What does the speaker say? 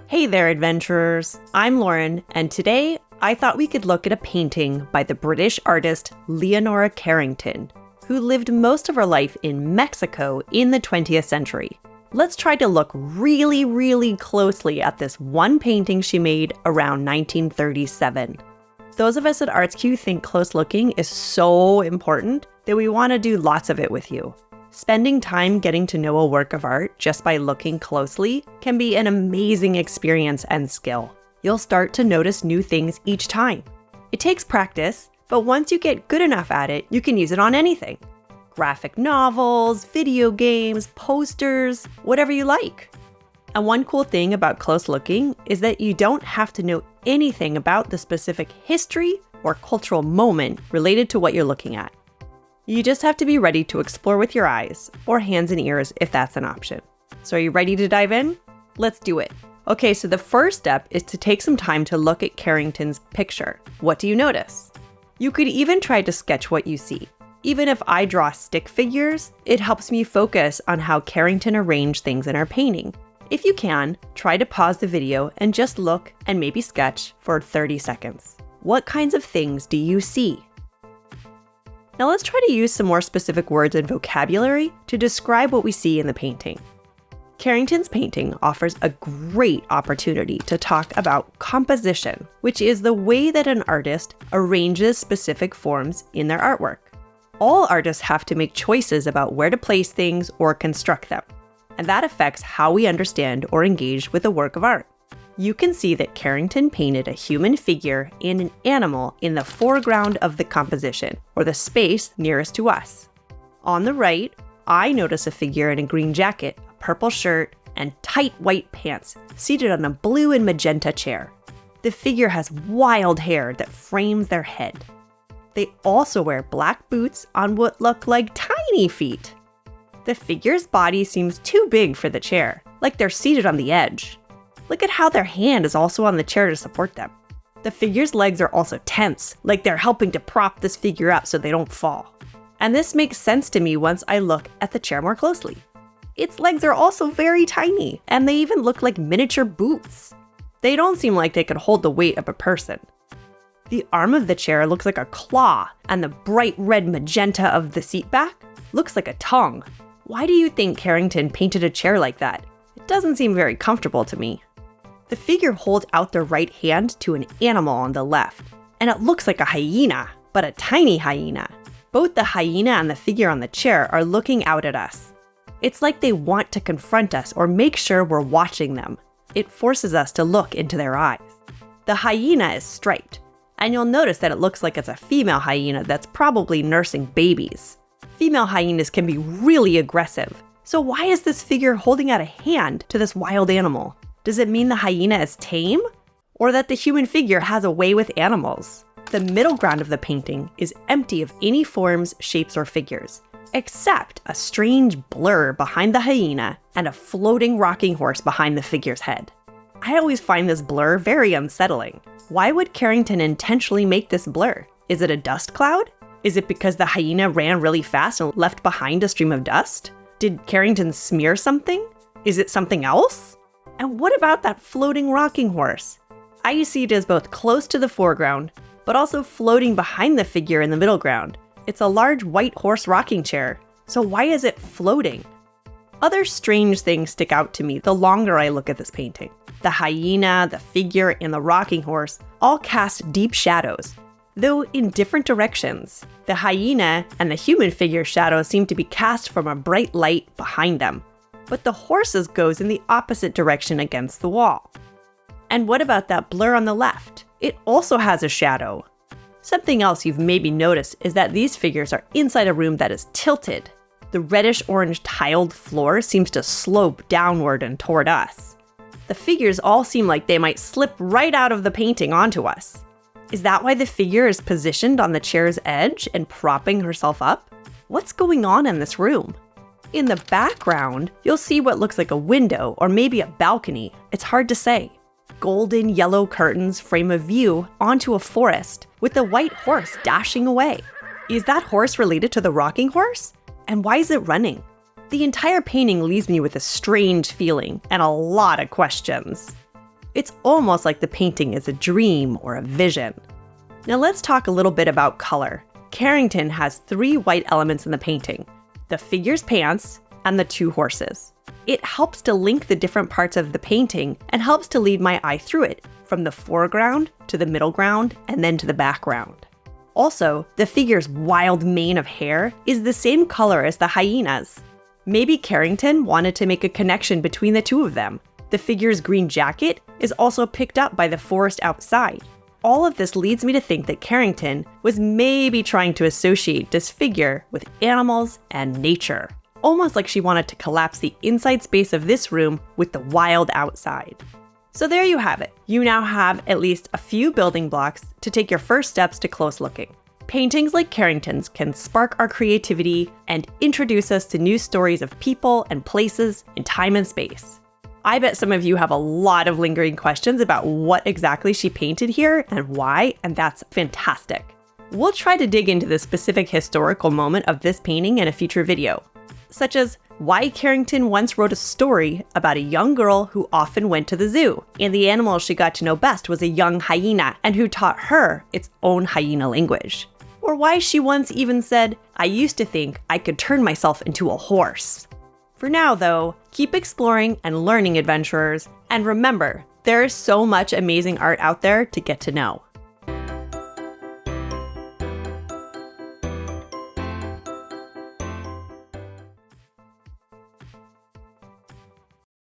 Hey there, adventurers! I'm Lauren, and today I thought we could look at a painting by the British artist Leonora Carrington, who lived most of her life in Mexico in the 20th century. Let's try to look really closely at this one painting she made around 1937. Those of us at ARTSQ think close looking is so important that we want to do lots of it with you. Spending time getting to know a work of art just by looking closely can be an amazing experience and skill. You'll start to notice new things each time. It takes practice, but once you get good enough at it, you can use it on anything. Graphic novels, video games, posters, whatever you like. And one cool thing about close looking is that you don't have to know anything about the specific history or cultural moment related to what you're looking at. You just have to be ready to explore with your eyes, or hands and ears if that's an option. So are you ready to dive in? Let's do it. Okay, so the first step is to take some time to look at Carrington's picture. What do you notice? You could even try to sketch what you see. Even if I draw stick figures, it helps me focus on how Carrington arranged things in her painting. If you can, try to pause the video and just look and maybe sketch for 30 seconds. What kinds of things do you see? Now let's try to use some more specific words and vocabulary to describe what we see in the painting. Carrington's painting offers a great opportunity to talk about composition, which is the way that an artist arranges specific forms in their artwork. All artists have to make choices about where to place things or construct them, and that affects how we understand or engage with a work of art. You can see that Carrington painted a human figure and an animal in the foreground of the composition, or the space nearest to us. On the right, I notice a figure in a green jacket, a purple shirt, and tight white pants, seated on a blue and magenta chair. The figure has wild hair that frames their head. They also wear black boots on what look like tiny feet. The figure's body seems too big for the chair, like they're seated on the edge. Look at how their hand is also on the chair to support them. The figure's legs are also tense, like they're helping to prop this figure up so they don't fall. And this makes sense to me once I look at the chair more closely. Its legs are also very tiny, and they even look like miniature boots. They don't seem like they could hold the weight of a person. The arm of the chair looks like a claw, and the bright red magenta of the seat back looks like a tongue. Why do you think Carrington painted a chair like that? It doesn't seem very comfortable to me. The figure holds out their right hand to an animal on the left, and it looks like a hyena, but a tiny hyena. Both the hyena and the figure on the chair are looking out at us. It's like they want to confront us or make sure we're watching them. It forces us to look into their eyes. The hyena is striped, and you'll notice that it looks like it's a female hyena that's probably nursing babies. Female hyenas can be really aggressive, so why is this figure holding out a hand to this wild animal? Does it mean the hyena is tame? Or that the human figure has a way with animals? The middle ground of the painting is empty of any forms, shapes, or figures, except a strange blur behind the hyena and a floating rocking horse behind the figure's head. I always find this blur very unsettling. Why would Carrington intentionally make this blur? Is it a dust cloud? Is it because the hyena ran really fast and left behind a stream of dust? Did Carrington smear something? Is it something else? And what about that floating rocking horse? I see it as both close to the foreground, but also floating behind the figure in the middle ground. It's a large white horse rocking chair, so why is it floating? Other strange things stick out to me the longer I look at this painting. The hyena, the figure, and the rocking horse all cast deep shadows, though in different directions. The hyena and the human figure shadows seem to be cast from a bright light behind them, but the horse's goes in the opposite direction against the wall. And what about that blur on the left? It also has a shadow. Something else you've maybe noticed is that these figures are inside a room that is tilted. The reddish-orange tiled floor seems to slope downward and toward us. The figures all seem like they might slip right out of the painting onto us. Is that why the figure is positioned on the chair's edge and propping herself up? What's going on in this room? In the background, you'll see what looks like a window or maybe a balcony. It's hard to say. Golden yellow curtains frame a view onto a forest with a white horse dashing away. Is that horse related to the rocking horse? And why is it running? The entire painting leaves me with a strange feeling and a lot of questions. It's almost like the painting is a dream or a vision. Now let's talk a little bit about color. Carrington has 3 white elements in the painting: the figure's pants and the 2 horses. It helps to link the different parts of the painting and helps to lead my eye through it, from the foreground to the middle ground and then to the background. Also, the figure's wild mane of hair is the same color as the hyena's. Maybe Carrington wanted to make a connection between the 2 of them. The figure's green jacket is also picked up by the forest outside. All of this leads me to think that Carrington was maybe trying to associate this figure with animals and nature, almost like she wanted to collapse the inside space of this room with the wild outside. So there you have it. You now have at least a few building blocks to take your first steps to close looking. Paintings like Carrington's can spark our creativity and introduce us to new stories of people and places in time and space. I bet some of you have a lot of lingering questions about what exactly she painted here and why, and that's fantastic. We'll try to dig into the specific historical moment of this painting in a future video, such as why Carrington once wrote a story about a young girl who often went to the zoo, and the animal she got to know best was a young hyena, and who taught her its own hyena language. Or why she once even said, "I used to think I could turn myself into a horse." For now, though, keep exploring and learning, adventurers, and remember, there is so much amazing art out there to get to know.